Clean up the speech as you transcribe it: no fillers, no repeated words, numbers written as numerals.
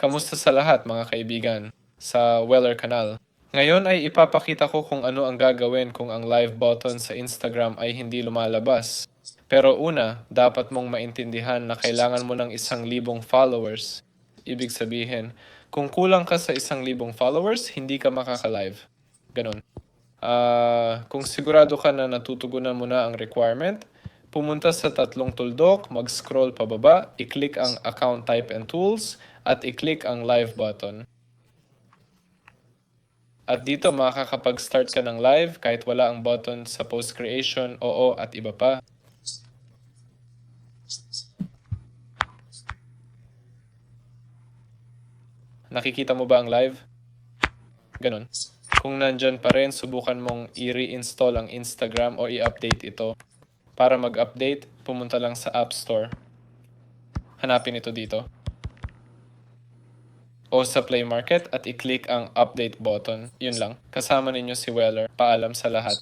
Kamusta sa lahat mga kaibigan sa Weller Canal? Ngayon ay ipapakita ko kung ano ang gagawin kung ang live button sa Instagram ay hindi lumalabas. Pero una, dapat mong maintindihan na kailangan mo ng 1,000 followers. Ibig sabihin, kung kulang ka sa 1,000 followers, hindi ka makaka-live. Ganon. Kung sigurado ka na natutugunan mo na ang requirement, pumunta sa tatlong tuldok, mag-scroll pababa, i-click ang Account Type and Tools, at i-click ang Live button. At dito makakapag-start ka ng live kahit wala ang button sa post creation, oo at iba pa. Nakikita mo ba ang live? Ganon. Kung nandyan pa rin, subukan mong i-reinstall ang Instagram o i-update ito. Para mag-update, pumunta lang sa App Store. Hanapin ito dito. O sa Play Market at i-click ang update button. Yun lang. Kasama ninyo si Weller. Paalam sa lahat.